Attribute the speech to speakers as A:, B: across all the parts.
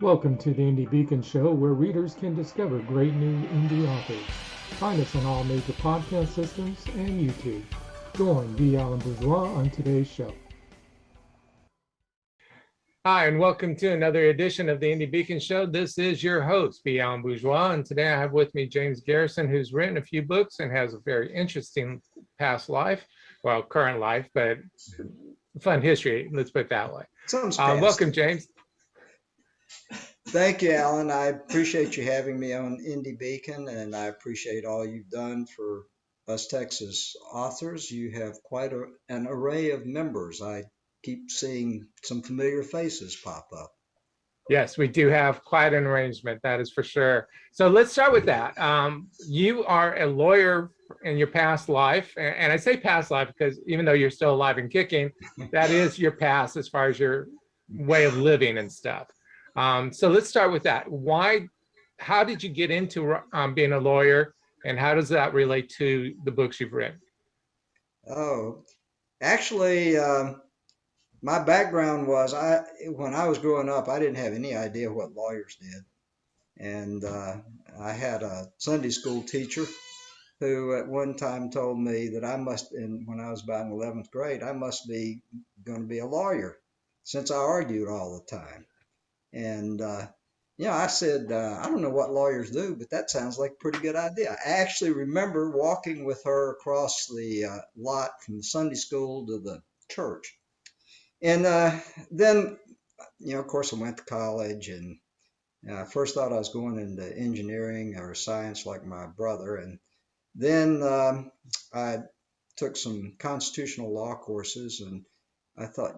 A: Welcome to the Indie Beacon Show, where readers can discover great new indie authors. Find us on all major podcast systems and YouTube. Join B Alan Bourgeois on today's show.
B: Hi, and welcome to another edition of the Indie Beacon Show. This is your host, B Alan Bourgeois, and today I have with me James Garrison, who's written a few books and has a very interesting past life, well, current life, but fun history, let's put it that way. Welcome, James.
C: Thank you, Alan. I appreciate you having me on Indie Beacon, and I appreciate all you've done for us Texas authors. You have quite an array of members. I keep seeing some familiar faces pop up.
B: Yes, we do have quite an arrangement, that is for sure. So let's start with that. You are a lawyer in your past life, and I say past life because even though you're still alive and kicking, that is your past as far as your way of living and stuff. So let's start with that. How did you get into being a lawyer, and how does that relate to the books you've written?
C: Oh, actually, my background was when I was growing up, I didn't have any idea what lawyers did. And I had a Sunday school teacher who at one time told me that when I was about in 11th grade, I must be going to be a lawyer since I argued all the time. And, I said, I don't know what lawyers do, but that sounds like a pretty good idea. I actually remember walking with her across the lot from the Sunday school to the church. And then, of course, I went to college, and I first thought I was going into engineering or science like my brother. And then I took some constitutional law courses, and I thought,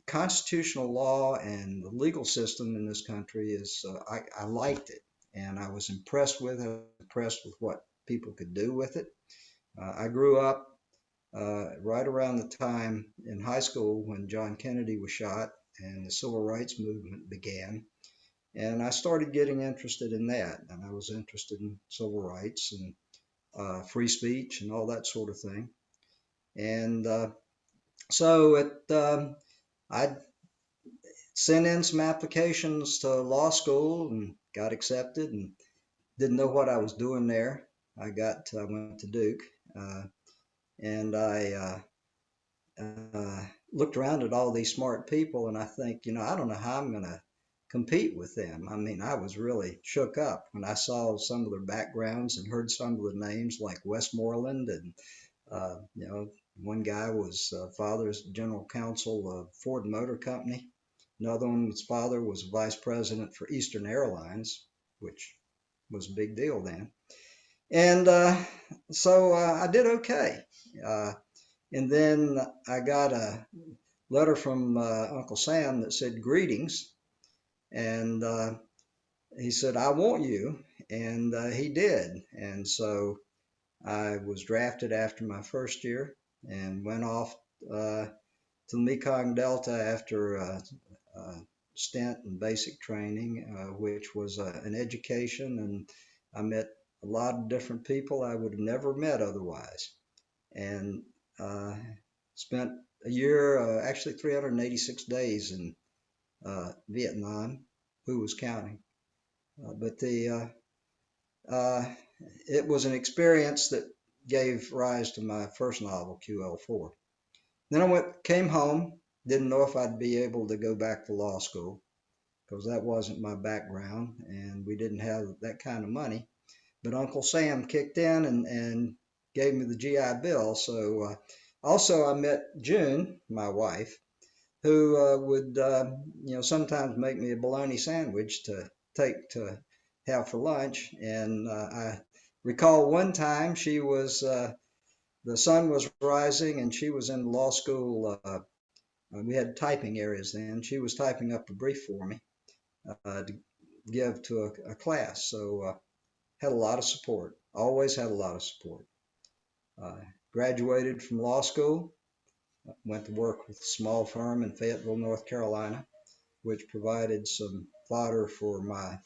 C: constitutional law and the legal system in this country is, I liked it, and I was impressed with what people could do with it. I grew up right around the time in high school when John Kennedy was shot and the civil rights movement began. And I started getting interested in that. And I was interested in civil rights and free speech and all that sort of thing. And I sent in some applications to law school and got accepted and didn't know what I was doing there. I went to Duke. And I looked around at all these smart people, and I think, I don't know how I'm going to compete with them. I mean, I was really shook up when I saw some of their backgrounds and heard some of the names like Westmoreland, and one guy was father's general counsel of Ford Motor Company. Another one's father was vice president for Eastern Airlines, which was a big deal then. And so I did okay. And then I got a letter from Uncle Sam that said, "Greetings." And he said, "I want you." And he did. And so I was drafted after my first year and went off to the Mekong Delta after a stint in basic training, which was an education. And I met a lot of different people I would have never met otherwise. And spent a year, actually 386 days in Vietnam. Who was counting? But it was an experience that gave rise to my first novel, QL4. Then I came home, didn't know if I'd be able to go back to law school because that wasn't my background and we didn't have that kind of money. But Uncle Sam kicked in and gave me the GI Bill. So also I met June, my wife, who would sometimes make me a bologna sandwich to take to have for lunch. And I recall one time the sun was rising and she was in law school. We had typing areas then. She was typing up a brief for me to give to a class. So had a lot of support, always had a lot of support. Graduated from law school, went to work with a small firm in Fayetteville, North Carolina, which provided some fodder for my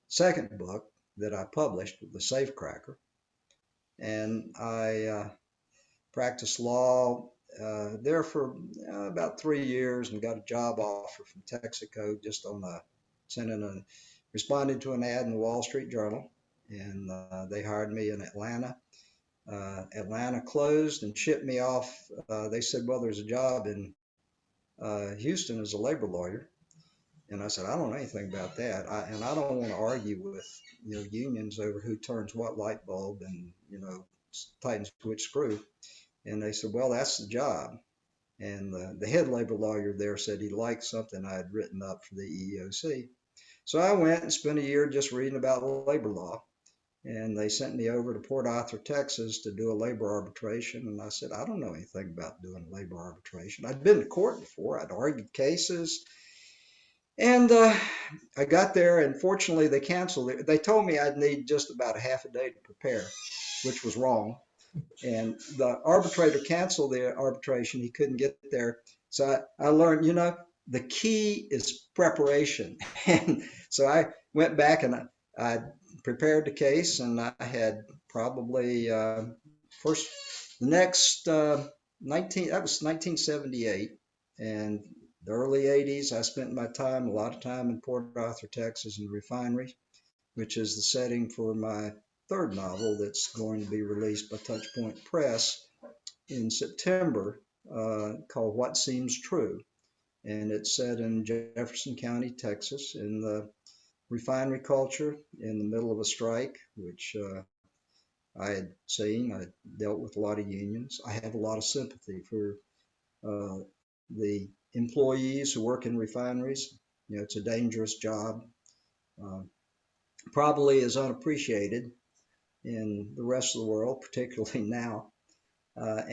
C: second book that I published, The Safecracker. And I practiced law there for about 3 years and got a job offer from Texaco just on responded to an ad in the Wall Street Journal, and they hired me in Atlanta. Atlanta closed and shipped me off. They said, well, there's a job in Houston as a labor lawyer. And I said, I don't know anything about that. And I don't want to argue with, unions over who turns what light bulb and, tightens which screw. And they said, well, that's the job. And the head labor lawyer there said he liked something I had written up for the EEOC. So I went and spent a year just reading about labor law. And they sent me over to Port Arthur, Texas to do a labor arbitration. And I said, I don't know anything about doing labor arbitration. I'd been to court before. I'd argued cases. And I got there, and fortunately they canceled it. They told me I'd need just about a half a day to prepare, which was wrong. And the arbitrator canceled the arbitration. He couldn't get there. So I learned, the key is preparation. And so I went back and I prepared the case, and I had probably that was 1978. And the early 80s, I spent a lot of time in Port Arthur, Texas, in the refinery, which is the setting for my third novel that's going to be released by Touchpoint Press in September, called What Seems True. And it's set in Jefferson County, Texas, in the refinery culture in the middle of a strike, which I had seen. I dealt with a lot of unions. I have a lot of sympathy for the employees who work in refineries. It's a dangerous job, probably is unappreciated in the rest of the world, particularly now. I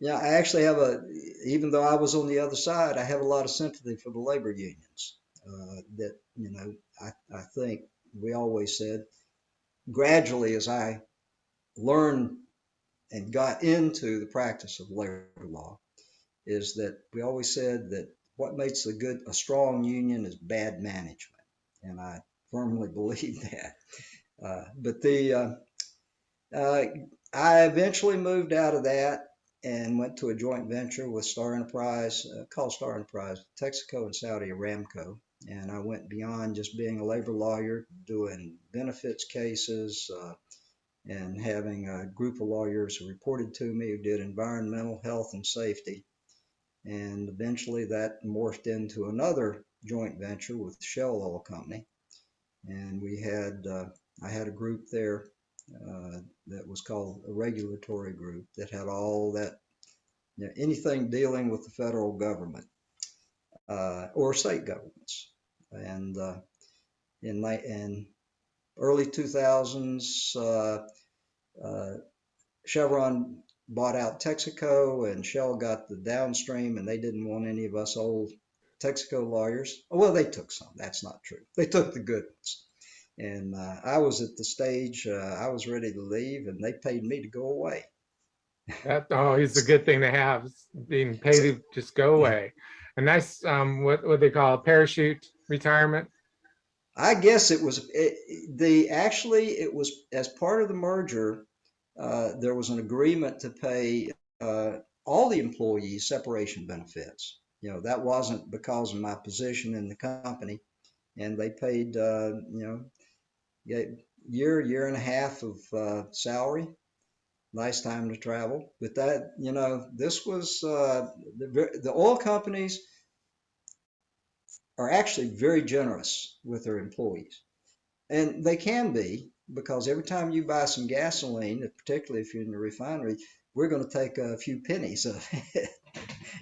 C: actually have even though I was on the other side, I have a lot of sympathy for the labor unions. I think we always said, gradually as I learned and got into the practice of labor law, is that we always said that what makes a strong union is bad management. And I firmly believe that. I eventually moved out of that and went to a joint venture with Star Enterprise, called Star Enterprise, Texaco and Saudi Aramco. And I went beyond just being a labor lawyer, doing benefits cases, and having a group of lawyers who reported to me who did environmental, health, and safety. And eventually that morphed into another joint venture with Shell Oil Company. And I had a group there that was called a regulatory group that had all that, anything dealing with the federal government or state governments. And in early 2000s, Chevron bought out Texaco, and Shell got the downstream, and they didn't want any of us old Texaco lawyers. Well, they took some. That's not true. They took the good ones. And I was at the stage, I was ready to leave, and they paid me to go away.
B: That always a good thing to have, being paid to just go away. A nice, what they call a parachute retirement.
C: I guess it was it was as part of the merger. There was an agreement to pay all the employees separation benefits. That wasn't because of my position in the company, and they paid year and a half of salary. Nice time to travel. But that, this was the oil companies are actually very generous with their employees. And they can be, because every time you buy some gasoline, particularly if you're in the refinery, we're going to take a few pennies of it.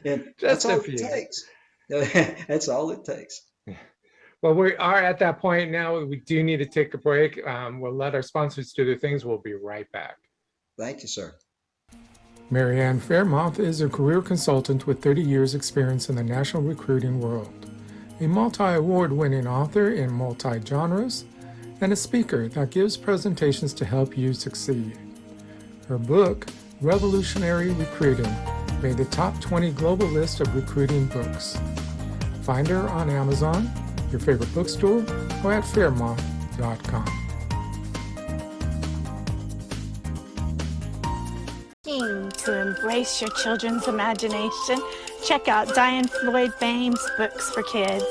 C: And that's all it takes. That's all it takes.
B: Well, we are at that point now. We do need to take a break. We'll let our sponsors do their things. We'll be right back.
C: Thank you, sir.
A: Marianne Fairmouth is a career consultant with 30 years experience in the national recruiting world, a multi-award-winning author in multi-genres, and a speaker that gives presentations to help you succeed. Her book, Revolutionary Recruiting, made the top 20 global list of recruiting books. Find her on Amazon, your favorite bookstore, or at fairmouth.com.
D: To embrace your children's imagination, check out Diane Floyd Bame's books for kids.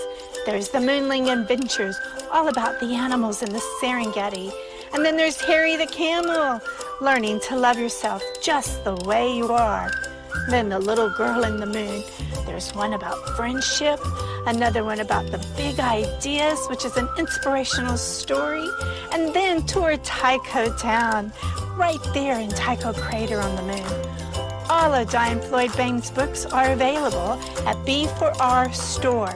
D: There's The Moonling Adventures, all about the animals in the Serengeti. And then there's Harry the Camel, learning to love yourself just the way you are. Then The Little Girl in the Moon. There's one about friendship, another one about the big ideas, which is an inspirational story, and then Tour Tycho Town, right there in Tycho Crater on the moon. All of Diane Floyd Bame's books are available at B4R store.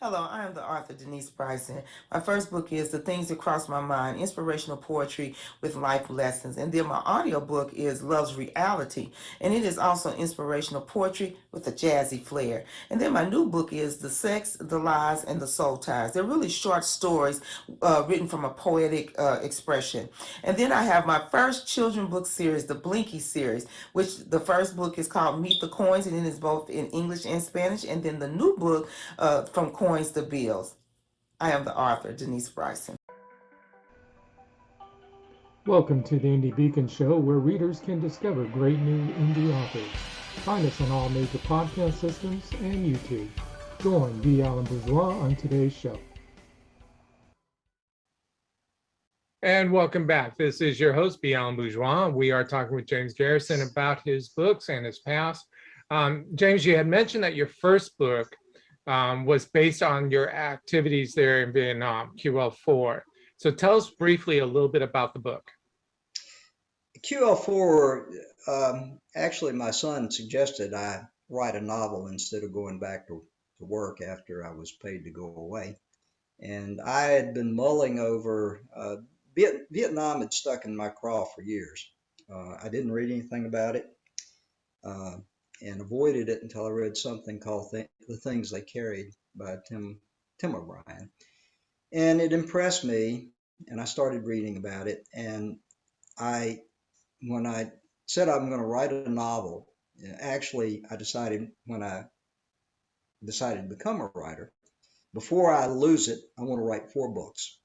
E: Hello, I am the author Denise Bryson. My first book is The Things That Cross My Mind, Inspirational Poetry with Life Lessons. And then my audiobook is Love's Reality. And it is also inspirational poetry with a jazzy flair. And then my new book is The Sex, the Lies, and the Soul Ties. They're really short stories written from a poetic expression. And then I have my first children book series, the Blinky series, which the first book is called Meet the Coins, and it is both in English and Spanish. And then the new book, From Coins to Bills. I am the author, Denise Bryson.
A: Welcome to the Indie Beacon Show, where readers can discover great new indie authors. Find us on all major podcast systems and YouTube. Join B Alan Bourgeois on today's show.
B: And welcome back. This is your host, B Alan Bourgeois. We are talking with James Garrison about his books and his past. James, you had mentioned that your first book was based on your activities there in Vietnam, QL4. So tell us briefly a little bit about the book.
C: QL4, actually my son suggested I write a novel instead of going back to work after I was paid to go away. And I had been mulling over, Vietnam had stuck in my craw for years. I didn't read anything about it. And avoided it until I read something called The Things They Carried by Tim O'Brien. And it impressed me, and I started reading about it. And when I said I'm going to write a novel, actually I decided when I decided to become a writer, before I lose it, I want to write 4 books.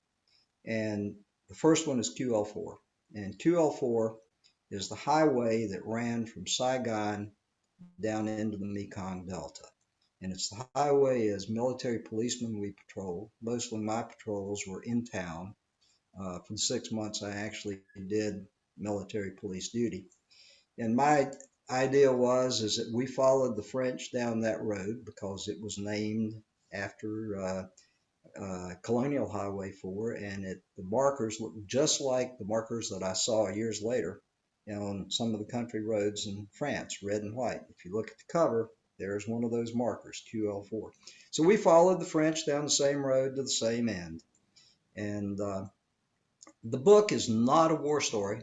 C: And the first one is QL4. And QL4 is the highway that ran from Saigon down into the Mekong Delta. And it's the highway as military policemen we patrolled. Mostly my patrols were in town. For the 6 months I actually did military police duty. And my idea is that we followed the French down that road because it was named after Colonial Highway 4, and the markers looked just like the markers that I saw years later on some of the country roads in France, red and white. If you look at the cover, there's one of those markers, QL4. So we followed the French down the same road to the same end. And the book is not a war story.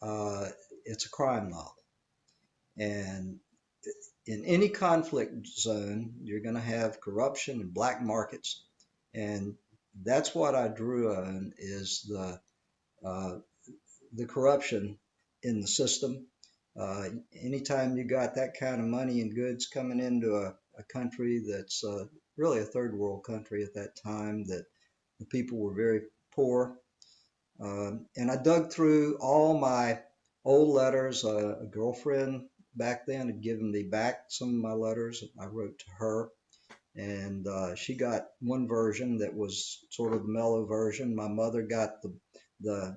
C: It's a crime novel. And in any conflict zone, you're going to have corruption and black markets. And that's what I drew on, is the corruption in the system. Anytime you got that kind of money and goods coming into a country that's really a third world country at that time, that the people were very poor. And I dug through all my old letters. A girlfriend back then had given me back some of my letters I wrote to her. And she got one version that was sort of the mellow version. My mother got the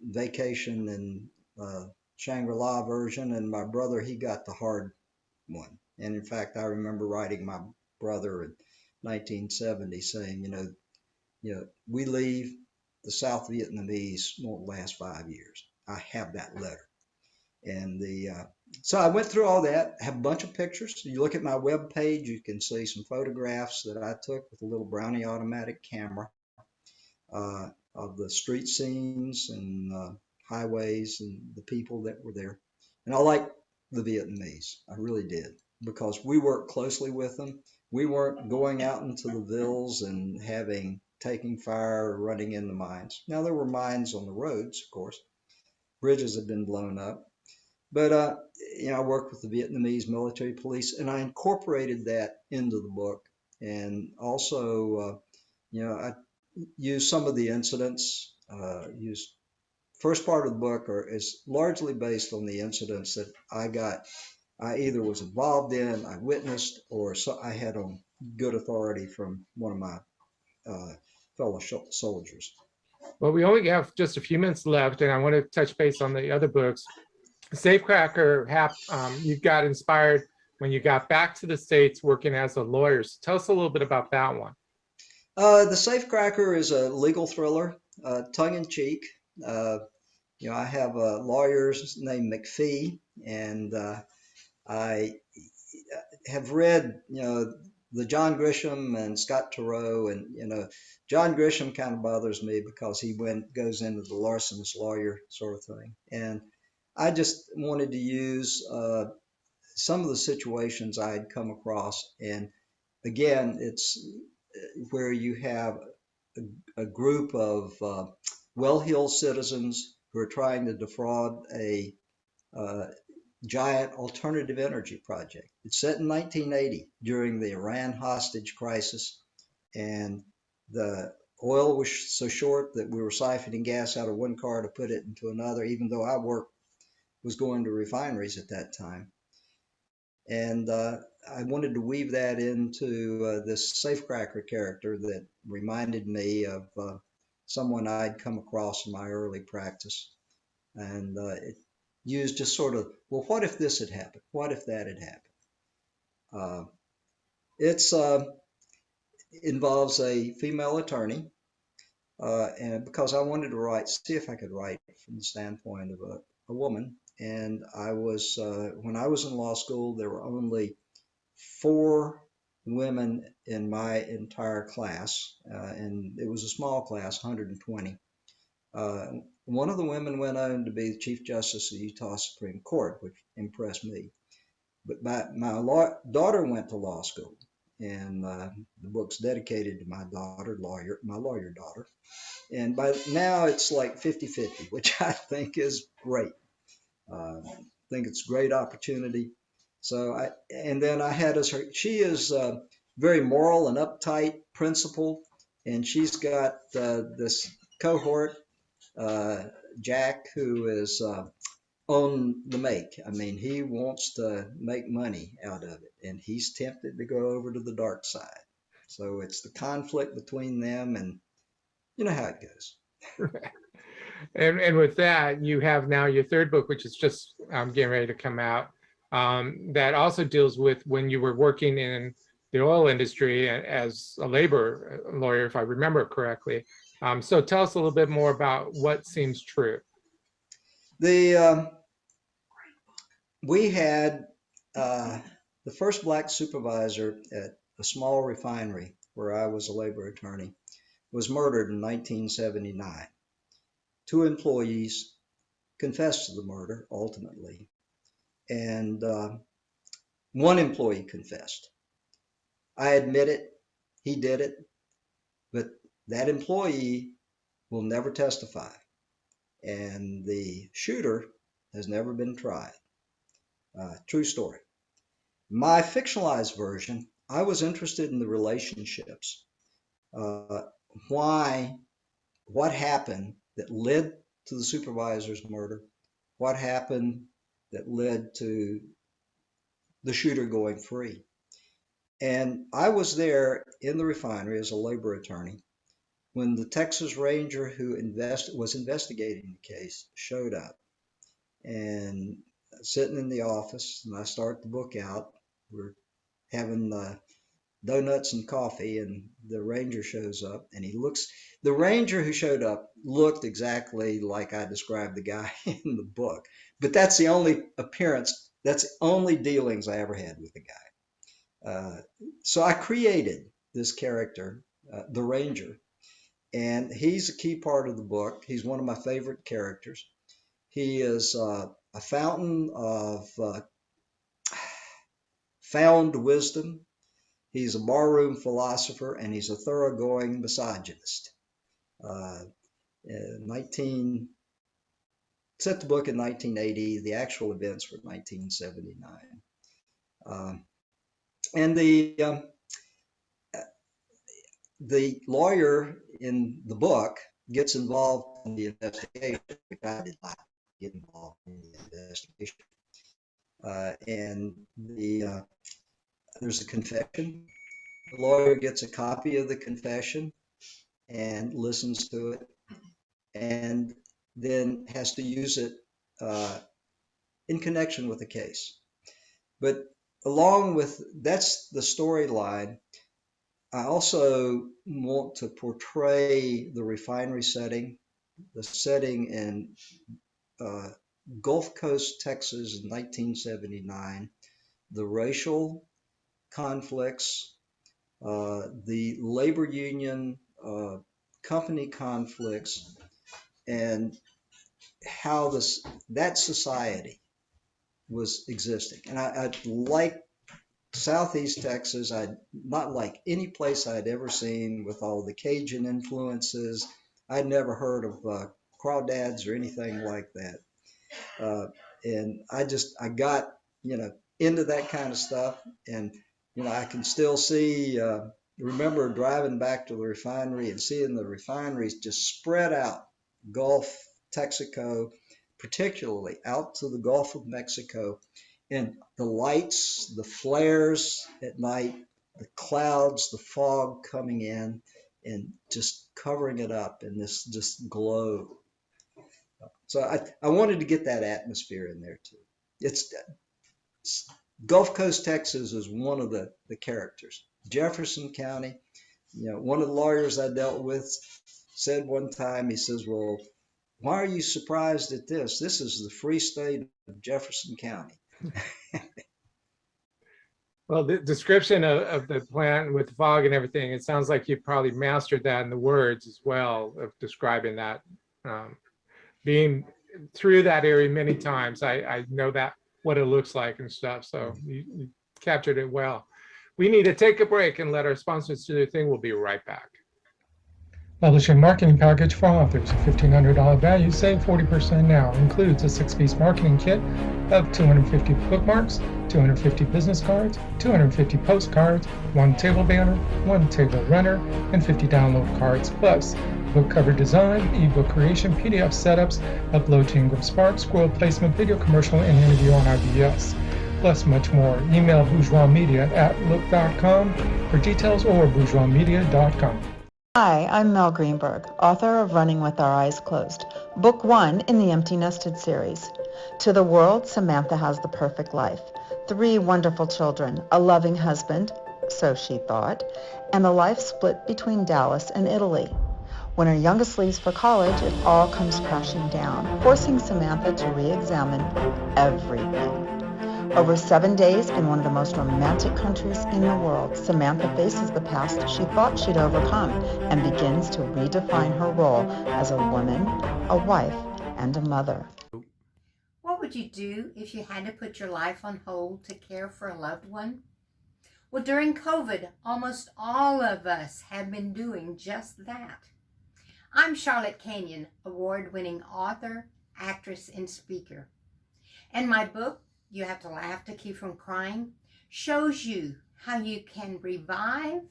C: vacation and Shangri-La version, and my brother, he got the hard one. And in fact, I remember writing my brother in 1970 saying, we leave, the South Vietnamese won't last 5 years. I have that letter. And so I went through all that. I have a bunch of pictures. You look at my web page, you can see some photographs that I took with a little Brownie automatic camera of the street scenes and highways and the people that were there. And I like the Vietnamese. I really did, because we worked closely with them. We weren't going out into the villas and taking fire or running into mines. Now, there were mines on the roads, of course. Bridges had been blown up. But, I worked with the Vietnamese military police, and I incorporated that into the book. And also, I used some of the incidents, used first part of the book is largely based on the incidents that I either was involved in, I witnessed, or so I had on good authority from one of my fellow soldiers.
B: Well, we only have just a few minutes left, and I want to touch base on the other books. Safecracker, you got inspired when you got back to the States working as a lawyer. So tell us a little bit about that one.
C: The Safecracker is a legal thriller, tongue in cheek. I have a lawyer named McPhee, and I have read, the John Grisham and Scott Turow, and John Grisham kind of bothers me because he goes into the larcenous lawyer sort of thing, and I just wanted to use some of the situations I had come across, and again, it's where you have a group of well-heeled citizens who are trying to defraud a giant alternative energy project. It's set in 1980 during the Iran hostage crisis, and the oil was so short that we were siphoning gas out of one car to put it into another, even though I was going to refineries at that time. And I wanted to weave that into this safecracker character that reminded me of someone I'd come across in my early practice. And it used just sort of, well, what if this had happened? What if that had happened? It involves a female attorney, and because I wanted to see if I could write from the standpoint of a woman. And when I was in law school, there were only 4 women in my entire class, and it was a small class, 120. One of the women went on to be the Chief Justice of the Utah Supreme Court, which impressed me. But my daughter went to law school, and the book's dedicated to my lawyer daughter. And by now it's like 50-50, which I think is great. I think it's a great opportunity. Then I had she is very moral and uptight, principled, and she's got this cohort, Jack, who is on the make. I mean, he wants to make money out of it, and he's tempted to go over to the dark side. So it's the conflict between them, and you know how it goes.
B: And with that, you have now your third book, which is just getting ready to come out, that also deals with when you were working in the oil industry as a labor lawyer, if I remember correctly. So tell us a little bit more about What Seems True.
C: We had the first black supervisor at a small refinery where I was a labor attorney was murdered in 1979. 2 employees confessed to the murder ultimately, and 1 employee confessed. I admit it, he did it, but that employee will never testify, and the shooter has never been tried. True story. My fictionalized version, I was interested in the relationships. What happened that led to the supervisor's murder? What happened that led to the shooter going free? And I was there in the refinery as a labor attorney when the Texas Ranger who was investigating the case showed up, and sitting in the office, and I start the book out. We're having donuts and coffee, and the ranger shows up, and the ranger who showed up looked exactly like I described the guy in the book, but that's the only dealings I ever had with the guy. So I created this character, the ranger, and he's a key part of the book. He's one of my favorite characters. He is a fountain of found wisdom. He's a barroom philosopher, and he's a thoroughgoing misogynist. Set the book in 1980. The actual events were 1979. And the lawyer in the book gets involved in the investigation, which I did not get involved in the investigation. And there's a confession. The lawyer gets a copy of the confession and listens to it, and then has to use it in connection with the case. But along with that's the storyline, I also want to portray the refinery setting, the setting in Gulf Coast, Texas in 1979, the racial conflicts, the labor union company conflicts, and how that society was existing. And I like Southeast Texas. I not like any place I'd ever seen with all the Cajun influences. I'd never heard of crawdads or anything like that. And I got, into that kind of stuff. And, I can still see, remember driving back to the refinery and seeing the refineries just spread out, Gulf, Texaco, particularly out to the Gulf of Mexico, and the lights, the flares at night, the clouds, the fog coming in and just covering it up in this just glow. So I wanted to get that atmosphere in there too. It's Gulf Coast, Texas is one of the characters. Jefferson County, one of the lawyers I dealt with said one time, he says, well, why are you surprised at this? This is the free state of Jefferson County.
B: Well, the description of the plant with the fog and everything, it sounds like you probably mastered that in the words as well of describing that. Being through that area many times, I know that what it looks like and stuff. So you captured it well. We need to take a break and let our sponsors do their thing. We'll be right back.
A: Publishing marketing package for authors. A $1,500 value, save 40% now. Includes a 6-piece marketing kit of 250 bookmarks, 250 business cards, 250 postcards, 1 table banner, 1 table runner, and 50 download cards, plus book cover design, ebook creation, PDF setups, upload to Ingram Spark, scroll placement, video commercial, and interview on IBS. Plus much more. Email bourgeoismedia@look.com for details or bourgeoismedia.com.
F: Hi, I'm Mel Greenberg, author of Running with Our Eyes Closed, book 1 in the Empty Nested series. To the world, Samantha has the perfect life. 3 wonderful children, a loving husband, so she thought, and a life split between Dallas and Italy. When her youngest leaves for college, it all comes crashing down, forcing Samantha to re-examine everything. Over 7 days in one of the most romantic countries in the world, Samantha faces the past she thought she'd overcome and begins to redefine her role as a woman, a wife, and a mother.
G: What would you do if you had to put your life on hold to care for a loved one? Well, during COVID, almost all of us have been doing just that. I'm Charlotte Canyon, award-winning author, actress, and speaker. And my book, You Have to Laugh to Keep from Crying, shows you how you can revive,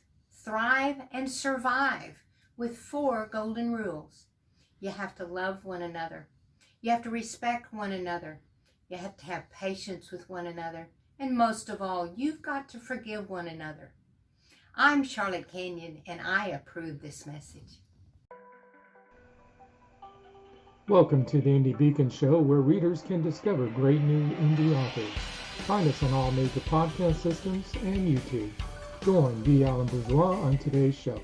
G: thrive, and survive with 4 golden rules. You have to love one another. You have to respect one another. You have to have patience with one another. And most of all, you've got to forgive one another. I'm Charlotte Canyon, and I approve this message.
A: Welcome to the Indie Beacon Show, where readers can discover great new indie authors. Find us on all major podcast systems and YouTube. Join B Alan Bourgeois on today's show.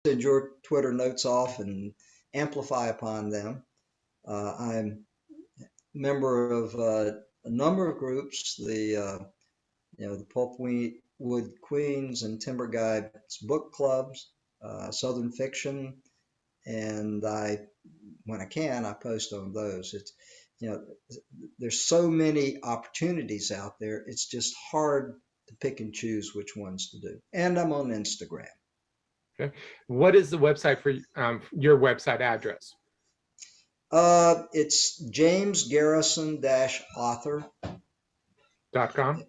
C: Send your Twitter notes off and amplify upon them. I'm a member of a number of groups, the Pulpwood Queens and Timber Guides book clubs, Southern Fiction, and when I can, I post on those. It's, there's so many opportunities out there. It's just hard to pick and choose which ones to do. And I'm on Instagram.
B: Okay. What is the website for your website address?
C: It's jamesgarrison-author.com.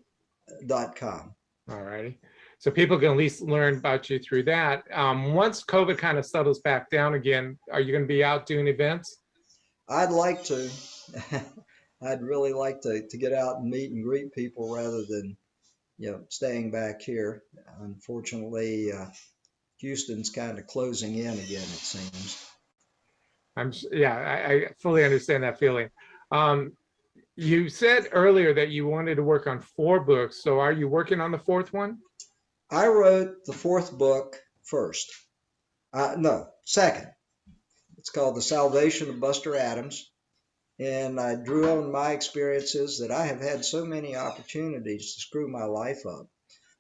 B: .com. All righty. So people can at least learn about you through that. Once COVID kind of settles back down again, are you going to be out doing events?
C: I'd like to. I'd really like to get out and meet and greet people rather than, staying back here. Unfortunately, Houston's kind of closing in again, it seems.
B: Yeah, I fully understand that feeling. Um, you said earlier that you wanted to work on 4 books. So are you working on the 4th one?
C: I wrote the 4th book first. No, second. It's called The Salvation of Buster Adams. And I drew on my experiences that I have had so many opportunities to screw my life up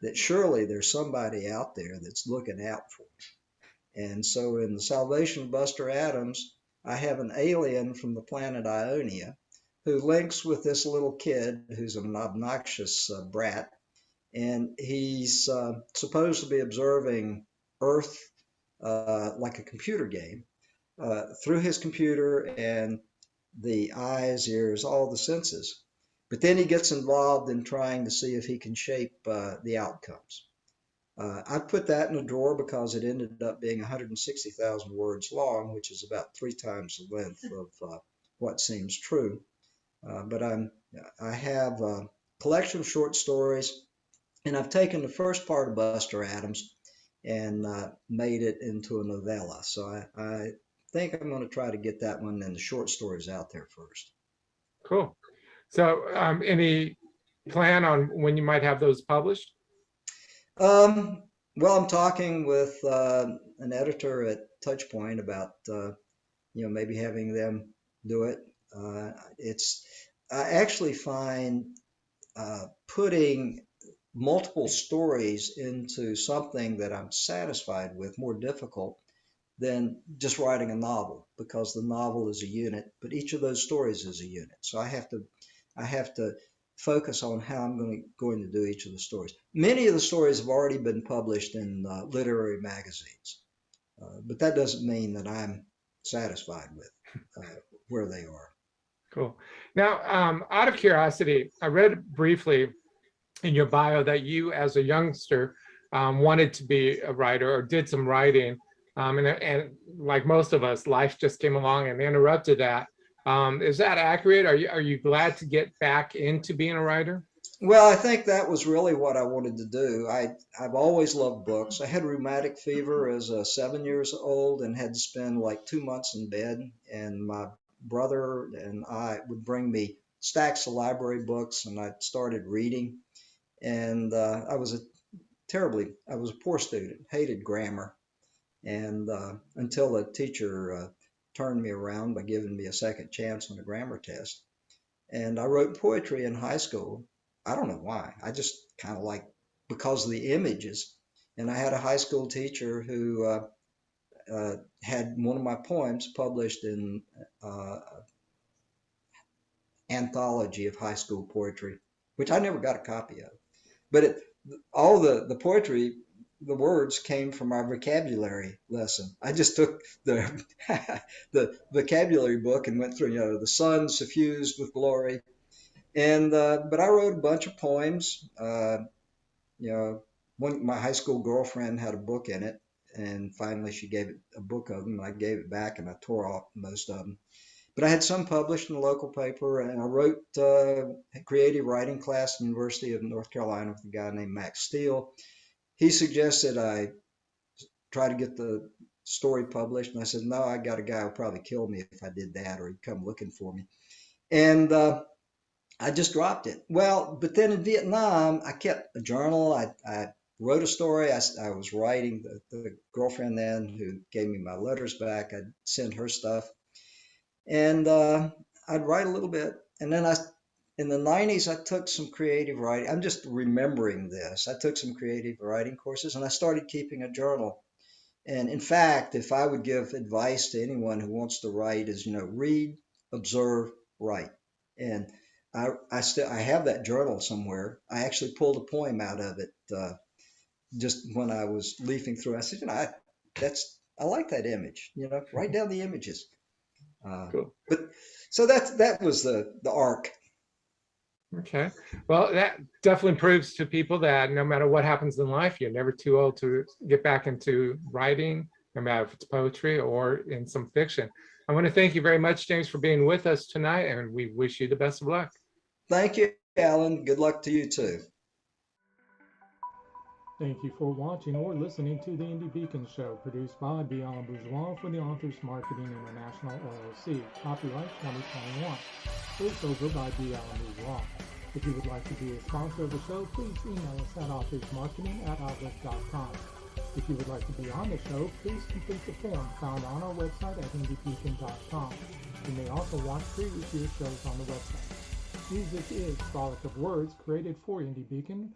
C: that surely there's somebody out there that's looking out for me. And so in The Salvation of Buster Adams, I have an alien from the planet Ionia who links with this little kid who's an obnoxious brat. And he's supposed to be observing Earth like a computer game through his computer and the eyes, ears, all the senses. But then he gets involved in trying to see if he can shape the outcomes. I put that in a drawer because it ended up being 160,000 words long, which is about 3 times the length of what seems true. But I have a collection of short stories, and I've taken the first part of Buster Adams and made it into a novella. So I think I'm going to try to get that one and the short stories out there first.
B: Cool. So any plan on when you might have those published?
C: Well, I'm talking with an editor at Touchpoint about maybe having them do it. I actually find putting multiple stories into something that I'm satisfied with more difficult than just writing a novel, because the novel is a unit, but each of those stories is a unit. So I have to focus on how I'm going to do each of the stories. Many of the stories have already been published in literary magazines, but that doesn't mean that I'm satisfied with where they are.
B: Cool. Now, out of curiosity, I read briefly in your bio that you, as a youngster, wanted to be a writer or did some writing. And like most of us, life just came along and interrupted that. Is that accurate? Are you glad to get back into being a writer?
C: Well, I think that was really what I wanted to do. I've always loved books. I had rheumatic fever as 7 years old and had to spend like 2 months in bed. And my brother and I would bring me stacks of library books, and I started reading. And I was a poor student, hated grammar. And until a teacher turned me around by giving me a second chance on a grammar test. And I wrote poetry in high school. I don't know why. I just kind of like, because of the images. And I had a high school teacher who had one of my poems published in anthology of high school poetry, which I never got a copy of. But all the poetry, the words came from our vocabulary lesson. I just took the the vocabulary book and went through, the sun suffused with glory. And but I wrote a bunch of poems. My high school girlfriend had a book in it, and finally she gave it a book of them. I gave it back, and I tore off most of them. But I had some published in the local paper, and I wrote a creative writing class at the University of North Carolina with a guy named Max Steele. He suggested I try to get the story published, and I said, no, I got a guy who'll probably kill me if I did that, or he'd come looking for me. And I just dropped it. Well, but then in Vietnam, I kept a journal. I wrote a story. I was writing. The girlfriend then who gave me my letters back, I'd send her stuff. And I'd write a little bit. And then in the 90s, I took some creative writing. I'm just remembering this. I took some creative writing courses, and I started keeping a journal. And in fact, if I would give advice to anyone who wants to write, is, read, observe, write. And I have that journal somewhere. I actually pulled a poem out of it just when I was leafing through. I said, I like that image. Write down the images.
B: Cool.
C: But so that was the arc.
B: Okay. Well, that definitely proves to people that no matter what happens in life, you're never too old to get back into writing, no matter if it's poetry or in some fiction. I want to thank you very much, James, for being with us tonight, and we wish you the best of luck.
C: Thank you, Alan. Good luck to you too.
A: Thank you for watching or listening to the Indie Beacon Show, produced by B Alan Bourgeois for the Authors Marketing International LLC. Copyright 2021. Voiceover by B Alan Bourgeois. If you would like to be a sponsor of the show, please email us at authorsmarketing@outlook.com. If you would like to be on the show, please complete the form found on our website at indiebeacon.com. You may also watch previous year's shows on the website. Music is Frolic of Words, created for Indie Beacon